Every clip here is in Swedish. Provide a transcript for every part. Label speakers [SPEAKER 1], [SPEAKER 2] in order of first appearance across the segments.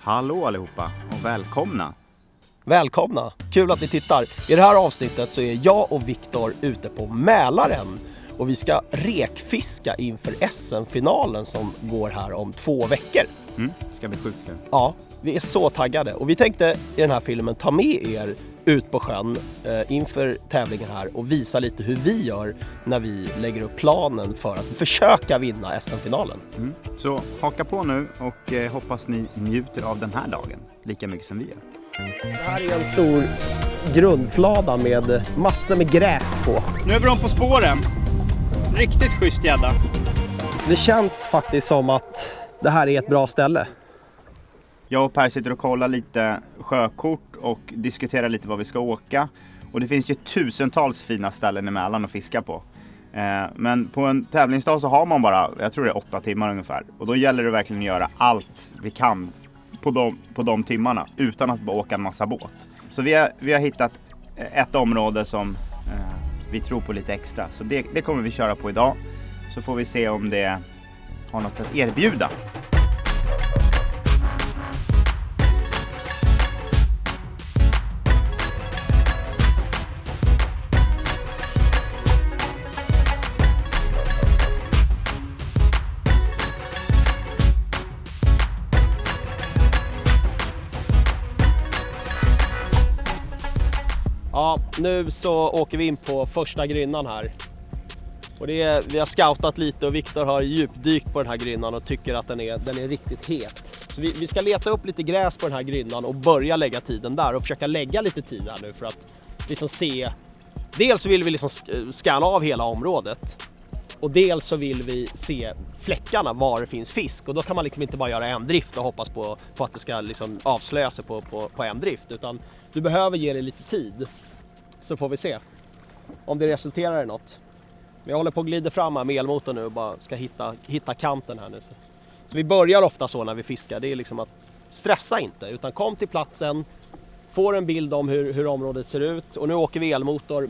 [SPEAKER 1] Hallå allihopa och välkomna!
[SPEAKER 2] Välkomna! Kul att ni tittar. I det här avsnittet så är jag och Viktor ute på Mälaren. Och vi ska rekfiska inför SM-finalen som går här om 2 veckor.
[SPEAKER 1] Ska bli sjukt kul.
[SPEAKER 2] Ja, vi är så taggade. Och vi tänkte i den här filmen ta med er ut på sjön inför tävlingen här och visa lite hur vi gör när vi lägger upp planen för att försöka vinna SM-finalen.
[SPEAKER 1] Så haka på nu och hoppas ni njuter av den här dagen lika mycket som vi gör.
[SPEAKER 2] Det här är en stor grundflada med massor med gräs på.
[SPEAKER 3] Nu är vi på spåren. Riktigt schysst gädda.
[SPEAKER 2] Det känns faktiskt som att det här är ett bra ställe.
[SPEAKER 1] Jag och Per sitter och kollar lite sjökort och diskuterar lite vad vi ska åka. Och det finns ju tusentals fina ställen i Mälaren att fiska på. Men på en tävlingsdag så har man bara, jag tror det är 8 timmar ungefär. Och då gäller det verkligen att göra allt vi kan på de timmarna utan att bara åka en massa båt. Så vi har hittat ett område som vi tror på lite extra. Så det kommer vi köra på idag. Så får vi se om det har något att erbjuda.
[SPEAKER 2] Ja, nu så åker vi in på första grynnan här. Och vi har scoutat lite och Viktor har djupdykt på den här grynnan och tycker att den är riktigt het. Så vi ska leta upp lite gräs på den här grynnan och börja lägga tiden där och försöka lägga lite tid här nu för att liksom se. Dels så vill vi liksom scanna av hela området och dels så vill vi se fläckarna var det finns fisk. Och då kan man liksom inte bara göra en drift och hoppas på att det ska liksom avslöja sig på en drift, utan du behöver ge det lite tid. Så får vi se om det resulterar i något. Men jag håller på att glida fram här med elmotorn nu och bara ska hitta kanten här nu. Så vi börjar ofta så när vi fiskar. Det är liksom att stressa inte, utan kom till platsen, får en bild om hur området ser ut. Och nu åker vi elmotor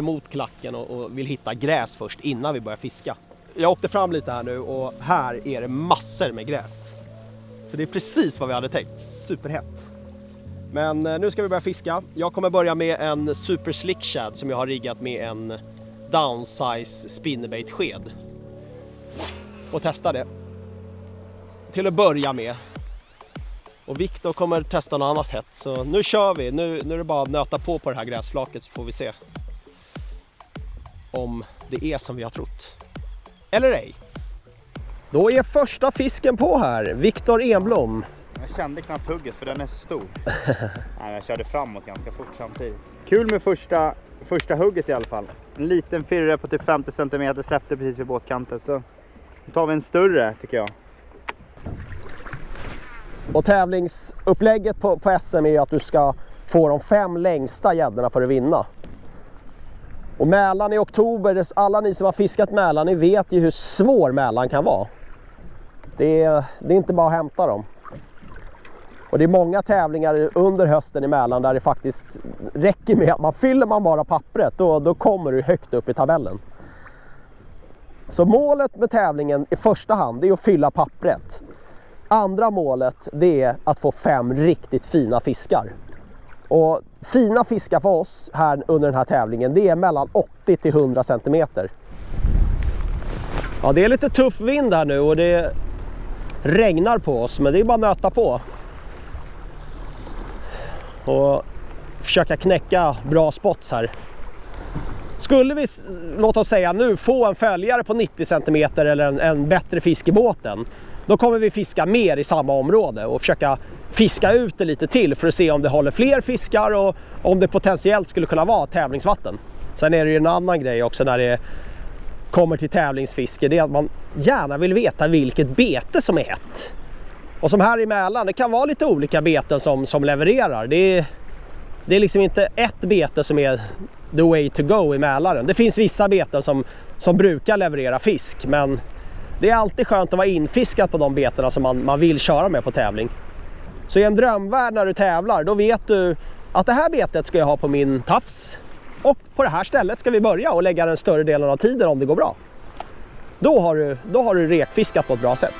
[SPEAKER 2] mot klacken och vill hitta gräs först innan vi börjar fiska. Jag åkte fram lite här nu och här är det massor med gräs. Så det är precis vad vi hade tänkt. Superhett. Men nu ska vi börja fiska. Jag kommer börja med en Super Slick Shad som jag har riggat med en downsize spinnerbait sked. Och testa det. Till att börja med. Och Viktor kommer testa något annat hett. Så nu kör vi. Nu är det bara att nöta på det här gräsflaket så får vi se om det är som vi har trott. Eller ej. Då är första fisken på här. Viktor Enblom.
[SPEAKER 1] Jag kände knappt hugget för den är så stor. Nej, jag körde framåt ganska fort samtidigt. Kul med första hugget i alla fall. En liten firre på typ 50 cm släppte precis vid båtkanten. Så nu tar vi en större tycker jag.
[SPEAKER 2] Och tävlingsupplägget på SM är att du ska få de 5 längsta gäddorna för att vinna. Och Mälaren i oktober, alla ni som har fiskat Mälaren, ni vet ju hur svår Mälaren kan vara. Det är inte bara att hämta dem. Och det är många tävlingar under hösten i Mälaren där det faktiskt räcker med att fyller man bara pappret, då kommer du högt upp i tabellen. Så målet med tävlingen i första hand är att fylla pappret. Andra målet det är att få 5 riktigt fina fiskar. Och fina fiskar för oss här under den här tävlingen, det är mellan 80 till 100 cm. Ja, det är lite tuff vind här nu och det regnar på oss, men det är bara att nöta på. Och försöka knäcka bra spots här. Skulle vi, låt oss säga nu, få en följare på 90 cm eller en bättre fisk i båten, då kommer vi fiska mer i samma område och försöka fiska ut det lite till för att se om det håller fler fiskar och om det potentiellt skulle kunna vara tävlingsvatten. Sen är det ju en annan grej också när det kommer till tävlingsfiske, det är att man gärna vill veta vilket bete som är hett. Och som här i Mälaren, det kan vara lite olika beten som levererar. Det är liksom inte ett bete som är the way to go i Mälaren. Det finns vissa beten som brukar leverera fisk, men det är alltid skönt att vara infiskad på de beterna som man vill köra med på tävling. Så i en drömvärld när du tävlar, då vet du att det här betet ska jag ha på min tafs. Och på det här stället ska vi börja och lägga den större delen av tiden om det går bra. Då har du rekfiskat på ett bra sätt.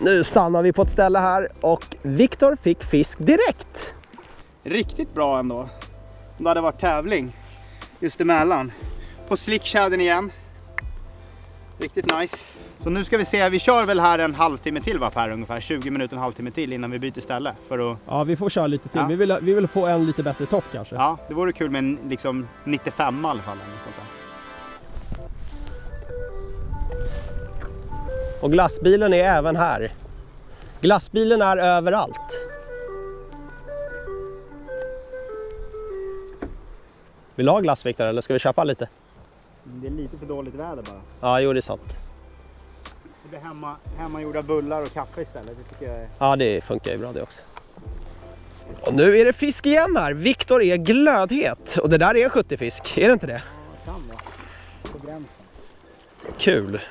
[SPEAKER 2] Nu stannar vi på ett ställe här och Viktor fick fisk direkt.
[SPEAKER 3] Riktigt bra ändå. Det hade varit tävling just emellan. På slickshadden igen. Riktigt nice.
[SPEAKER 1] Så nu ska vi se, vi kör väl här en halvtimme till va Per? Ungefär 20 minuter, en halvtimme till innan vi byter ställe. För att...
[SPEAKER 2] Ja, vi får köra lite till.
[SPEAKER 1] Ja.
[SPEAKER 2] Vi vill få en lite bättre topp kanske.
[SPEAKER 1] Ja, det vore kul med en liksom 95 i alla fall. Eller sånt där.
[SPEAKER 2] Och glassbilen är även här. Glassbilen är överallt. Vill du ha glass, Viktor, eller ska vi köpa lite?
[SPEAKER 1] Det är lite för dåligt väder bara.
[SPEAKER 2] Ja, jo, det är sant.
[SPEAKER 1] Det blir hemmagjorda bullar och kaffe istället. Det tycker jag är...
[SPEAKER 2] Ja, det funkar ju bra det också. Och nu är det fisk igen här. Viktor är glödhet. Och det där är en 70-fisk, är det inte det?
[SPEAKER 1] Ja, kan vara. På gränsen.
[SPEAKER 2] Kul.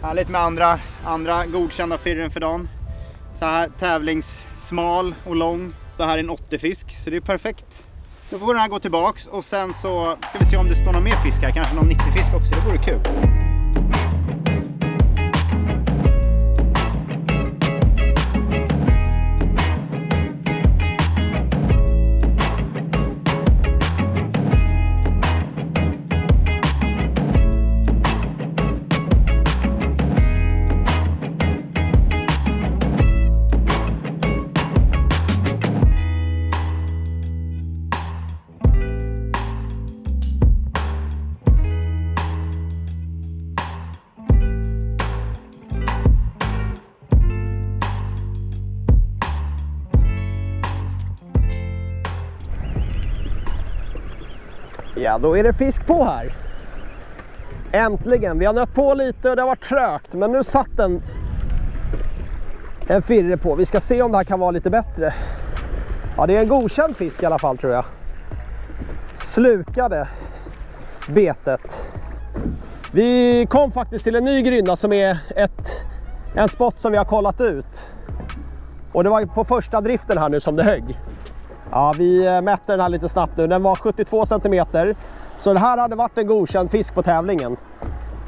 [SPEAKER 1] Härligt med andra godkända firren för dagen. Så här tävlingssmal och lång. Det här är en 80-fisk, så det är perfekt. Nu får den här gå tillbaks och sen så ska vi se om det står någon mer fisk här. Kanske någon 90-fisk också, det vore kul.
[SPEAKER 2] Ja, då är det fisk på här. Äntligen. Vi har nött på lite och det har varit trögt. Men nu satt en firre på. Vi ska se om det här kan vara lite bättre. Ja, det är en godkänd fisk i alla fall tror jag. Slukade betet. Vi kom faktiskt till en ny grynna som är en spot som vi har kollat ut. Och det var på första driften här nu som det högg. Ja, vi mätte den här lite snabbt nu. Den var 72 cm. Så det här hade varit en godkänd fisk på tävlingen.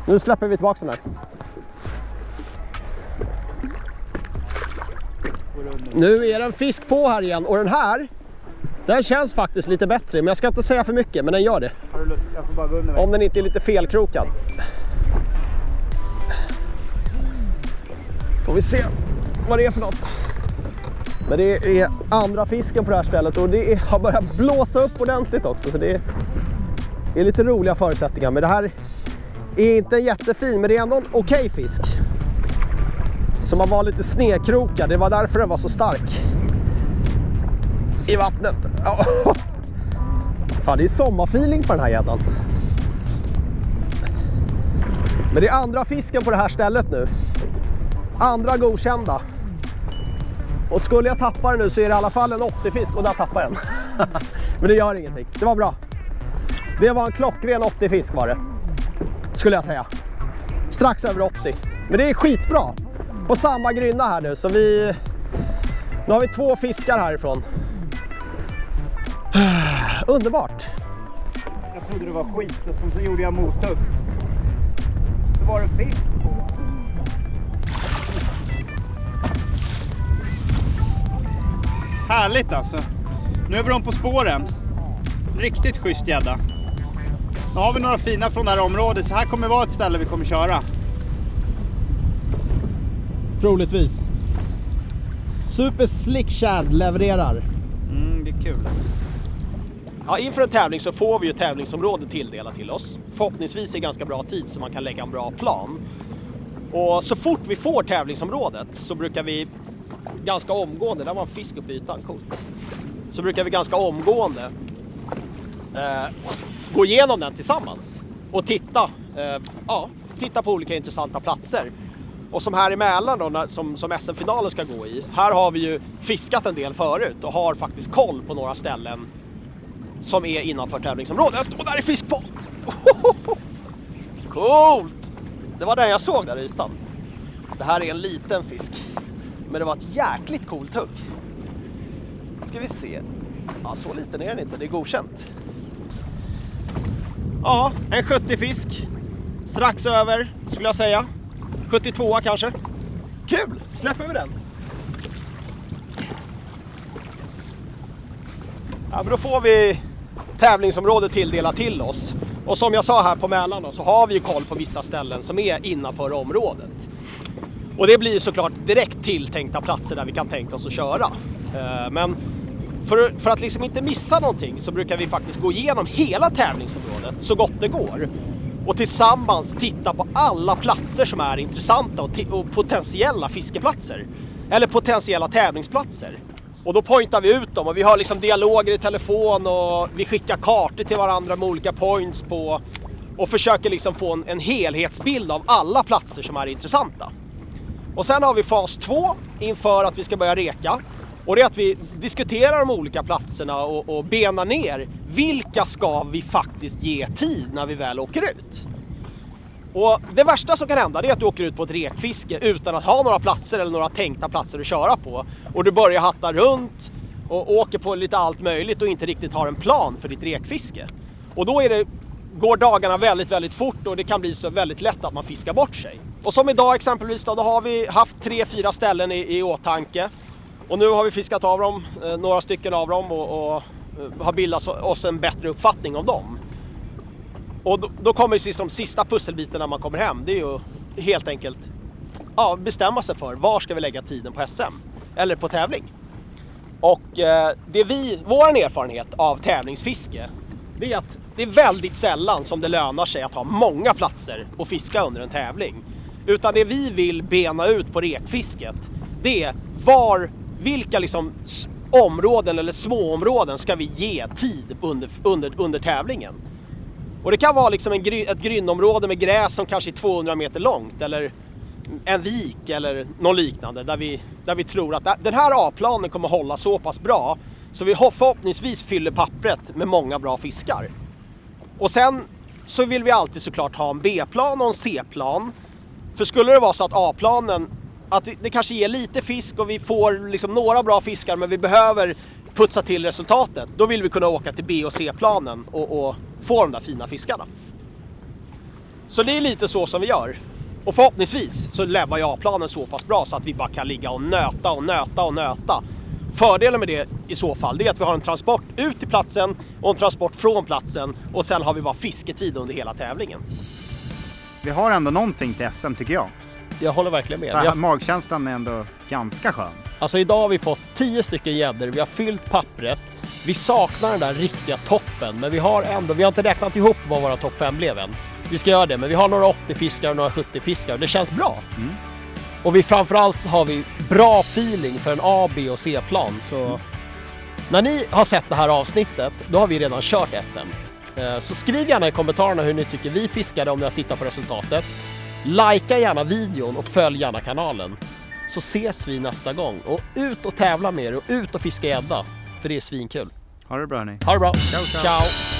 [SPEAKER 2] Nu släpper vi tillbaka den här. Nu är det en fisk på här igen. Och den känns faktiskt lite bättre. Men jag ska inte säga för mycket, men den gör det.
[SPEAKER 1] Har du lust? Jag får bara gå under.
[SPEAKER 2] Om den inte är lite felkrokad. Får vi se vad det är för något. Men det är andra fisken på det här stället och det har börjat blåsa upp ordentligt också. Så det är lite roliga förutsättningar. Men det här är inte jättefin, men det är ändå en okej fisk. Som har varit lite snedkrokad, det var därför den var så stark. I vattnet. Ja. Fan, det är sommarfeeling på den här gäddan. Men det är andra fisken på det här stället nu. Andra godkända. Och skulle jag tappa den nu så är det i alla fall en 80-fisk och där tappar jag den. Men det gör ingenting. Det var bra. Det var en klockren 80-fisk var det. Skulle jag säga. Strax över 80. Men det är skitbra. På samma grynna här nu. Så nu har vi 2 fiskar härifrån. Underbart.
[SPEAKER 1] Jag trodde det var skit och sen så gjorde jag mothugg. Det var en fisk på. Härligt alltså. Nu är vi på spåren. Riktigt schysst gädda. Nu har vi några fina från det här området. Så här kommer vara ett ställe vi kommer köra.
[SPEAKER 2] Troligtvis. Super Slick Shad levererar.
[SPEAKER 1] Det är kul alltså.
[SPEAKER 2] Ja, inför en tävling så får vi ju tävlingsområde tilldelat till oss. Förhoppningsvis i ganska bra tid så man kan lägga en bra plan. Och så fort vi får tävlingsområdet så brukar vi ganska omgående, där var en fisk uppe i ytan, coolt. Så brukar vi ganska omgående gå igenom den tillsammans och titta på olika intressanta platser. Och som här i Mälaren då, som SM-finalen ska gå i, här har vi ju fiskat en del förut och har faktiskt koll på några ställen som är innanför tävlingsområdet. Och där är fisk på! Coolt! Det var den jag såg där i ytan. Det här är en liten fisk. Men det var ett jäkligt coolt hugg. Ska vi se. Ja, så liten är den inte. Det är godkänt. Ja, en 70-fisk. Strax över, skulle jag säga. 72 kanske. Kul! Släpper vi den. Ja, men då får vi tävlingsområdet tilldelat till oss. Och som jag sa här på Mälaren så har vi ju koll på vissa ställen som är innanför området. Och det blir såklart direkt tilltänkta platser där vi kan tänka oss att köra. Men för att liksom inte missa någonting så brukar vi faktiskt gå igenom hela tävlingsområdet så gott det går. Och tillsammans titta på alla platser som är intressanta och potentiella fiskeplatser. Eller potentiella tävlingsplatser. Och då pointar vi ut dem och vi har liksom dialoger i telefon och vi skickar kartor till varandra med olika points på. Och försöker liksom få en helhetsbild av alla platser som är intressanta. Och sen har vi fas 2 inför att vi ska börja reka. Och det är att vi diskuterar de olika platserna och benar ner vilka ska vi faktiskt ge tid när vi väl åker ut. Och det värsta som kan hända är att du åker ut på ett rekfiske utan att ha några platser eller några tänkta platser att köra på. Och du börjar hatta runt och åker på lite allt möjligt och inte riktigt har en plan för ditt rekfiske. Och då går dagarna väldigt, väldigt fort och det kan bli så väldigt lätt att man fiskar bort sig. Och som idag exempelvis då har vi haft 3-4 ställen i åtanke. Och nu har vi fiskat av dem, några stycken av dem och har bildat oss en bättre uppfattning om dem. Och då kommer liksom sista pusselbiten när man kommer hem. Det är ju helt enkelt bestämma sig för var ska vi lägga tiden på SM eller på tävling. Och vår erfarenhet av tävlingsfiske det är att det är väldigt sällan som det lönar sig att ha många platser att fiska under en tävling. Utan det vi vill bena ut på rekfisket det är vilka liksom områden eller småområden ska vi ge tid under tävlingen. Och det kan vara liksom ett grynnområde med gräs som kanske är 200 meter långt eller en vik eller något liknande där vi tror att den här A-planen kommer hålla så pass bra så vi förhoppningsvis fyller pappret med många bra fiskar. Och sen så vill vi alltid såklart ha en B-plan och en C-plan. För skulle det vara så att A-planen att det kanske ger lite fisk och vi får liksom några bra fiskar men vi behöver putsa till resultatet. Då vill vi kunna åka till B- och C-planen och få de där fina fiskarna. Så det är lite så som vi gör. Och förhoppningsvis så lever A-planen så pass bra så att vi bara kan ligga och nöta. Fördelen med det i så fall det är att vi har en transport ut till platsen och en transport från platsen och sen har vi bara fisketid under hela tävlingen.
[SPEAKER 1] Vi har ändå någonting till SM tycker jag.
[SPEAKER 2] Jag håller verkligen med.
[SPEAKER 1] Magkänslan är ändå ganska skön.
[SPEAKER 2] Alltså idag har vi fått 10 stycken gäddor, vi har fyllt pappret. Vi saknar den där riktiga toppen, men vi har inte räknat ihop vad våra topp 5 blev än. Vi ska göra det, men vi har några 80 fiskar och några 70 fiskar. Det känns bra. Och framförallt har vi bra feeling för en A, B och C-plan. Så när ni har sett det här avsnittet, då har vi redan kört SM. Så skriv gärna i kommentarerna hur ni tycker vi fiskade om ni har tittat på resultatet. Likea gärna videon och följ gärna kanalen. Så ses vi nästa gång. Och ut och tävla med er och ut och fiska gädda. För det är svinkul.
[SPEAKER 1] Ha det bra ni.
[SPEAKER 2] Ha det bra.
[SPEAKER 1] Ciao, ciao.
[SPEAKER 2] Ciao.